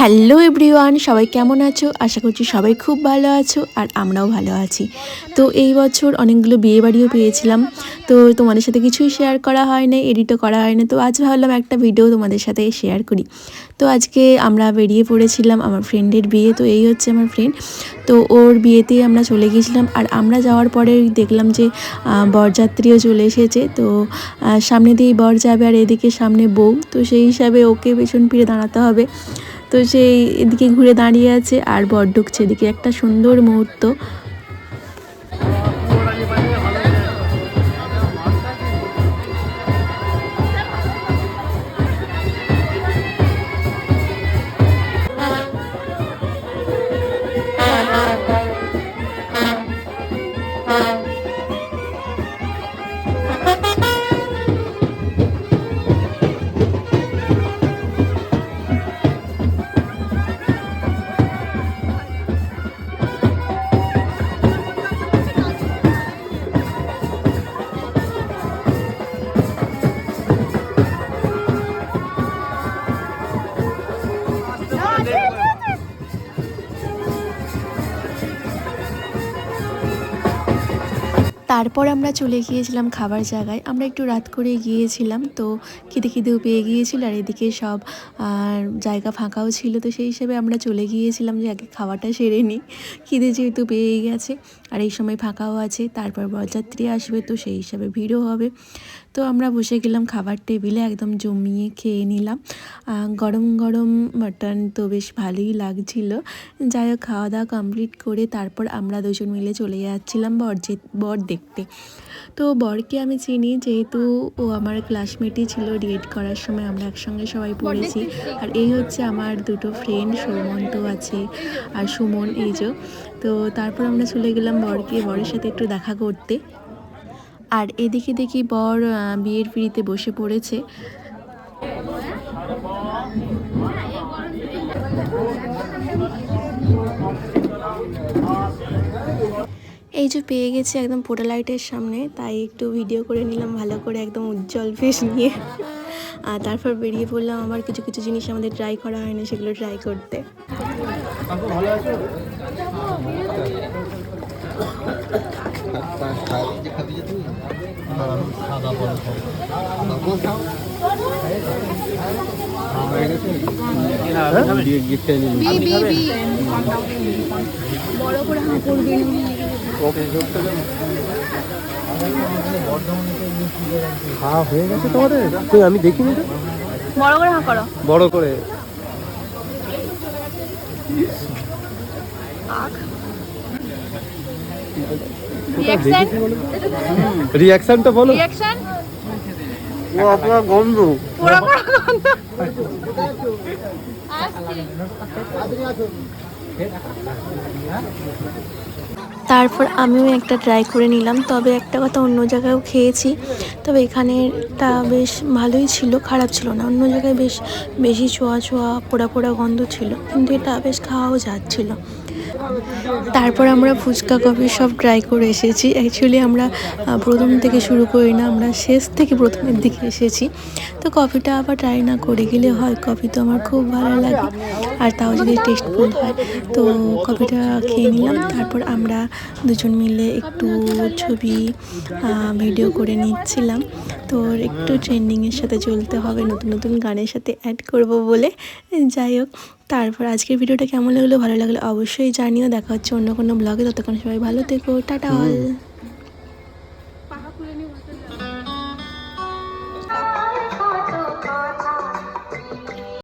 Hello everyone, সবাই কেমন আছো? আশা করছি সবাই খুব ভালো আছো আর আমরাও ভালো আছি। তো এই বছর অনেকগুলো বিয়ে বাড়িও পেয়েছিলাম, তো তোমাদের সাথে কিছুই শেয়ার করা হয় না, এডিটও করা হয় না। তো আজ ভাবলাম একটা ভিডিও তোমাদের সাথে শেয়ার করি। তো আজকে আমরা বেরিয়ে পড়েছিলাম আমার ফ্রেন্ডের বিয়ে। তো এই হচ্ছে আমার ফ্রেন্ড, তো ওর বিয়েতেই আমরা চলে গিয়েছিলাম। আর আমরা যাওয়ার পরে দেখলাম যে বরযাত্রীও চলে এসেছে। তো সামনে দিয়েই বর যাবে আর এদিকে সামনে বউ, তো সেই হিসাবে ওকে পেছন ফিরে দাঁড়াতে হবে। তো সেই এদিকে ঘুরে দাঁড়িয়ে আছে আর বর ঢুকছে, এদিকে একটা সুন্দর মুহূর্ত। তারপর আমরা চলে গিয়েছিলাম খাবার জায়গায়। আমরা একটু রাত করে গিয়েছিলাম, তো খিদেও পেয়ে গিয়েছিল আর এদিকে সব জায়গা ফাঁকাও ছিল। তো সেই হিসেবে আমরা চলে গিয়েছিলাম যে আগে খাওয়াটা সেরে নিই, খিদে যেহেতু পেয়েই গেছে আর এই সময় ফাঁকাও আছে। তারপর বরযাত্রী আসবে, তো সেই হিসাবে ভিড়ও হবে। তো আমরা বসে গেলাম খাবার টেবিলে, একদম জমিয়ে খেয়ে নিলাম। গরম গরম মাটন, তো বেশ ভালোই লাগছিল। যাই হোক, খাওয়া দাওয়া কমপ্লিট করে তারপর আমরা দুজন মিলে চলে যাচ্ছিলাম বর দেখতে। তো বরকে আমি চিনি, যেহেতু ও আমার ক্লাসমেটই ছিল, ডিএড করার সময় আমরা একসঙ্গে সবাই পড়েছি। আর এই হচ্ছে আমার দুটো ফ্রেন্ড, সৌমন্ত আছে আর সুমন, এই যে। তো তারপর আমরা চলে গেলাম বরের সাথে একটু দেখা করতে। আর এদিকে দেখি বর বিয়ের পিঁড়িতে বসে পড়েছে। এই যে পেয়ে গেছি একদম পোটা লাইটের সামনে, তাই একটু ভিডিও করে নিলাম ভালো করে, একদম উজ্জ্বল ফেস নিয়ে। আর তারপর বেরিয়ে পড়লাম আবার কিছু কিছু জিনিস আমাদের ট্রাই করা হয় না, সেগুলো ট্রাই করতে। বড় করে হাঁ করবেন। হ্যাঁ হয়ে গেছে তোমাদের? তুই আমি দেখিনি তো। বড় করে হাঁ করো, বড় করে। রিঅ্যাকশনটা বলো। রিঅ্যাকশন ও আপনার গন্ধ। পুরো গন্ধ। তারপর আমিও একটা ট্রাই করে নিলাম, তবে একটা কথা, অন্য জায়গায়ও খেয়েছি, তবে এখানেরটা বেশ ভালোই ছিল, খারাপ ছিল না। অন্য জায়গায় বেশ বেশি ছোঁয়া ছোঁয়া পোড়া পোড়া গন্ধ ছিল, কিন্তু এটা বেশ খাওয়াও যাচ্ছিল। তারপর আমরা ফুচকা কফি সব ট্রাই করে এসেছি। অ্যাকচুয়ালি আমরা প্রথম থেকে শুরু করি না, আমরা শেষ থেকে প্রথমের দিকে এসেছি। তো কফিটা আবার ট্রাই না করে গেলে হয়, কফি তো আমার খুব ভালো লাগে, আর তাও যদি টেস্টফুল হয়। তো কফিটা খেয়ে নিলাম, তারপর আমরা দুজন মিলে একটু ছবি ভিডিও করে নিচ্ছিলাম। তো একটু ট্রেন্ডিংয়ের সাথে চলতে হবে, নতুন নতুন গানের সাথে অ্যাড করব বলে। যাই হোক, তারপর আজকের ভিডিওটা কেমন লাগলো, ভালো লাগলে অবশ্যই জানিও। দেখা হচ্ছে অন্য কোনো ব্লগে, ততক্ষণ সবাই ভালো থেকো, টাটা অল।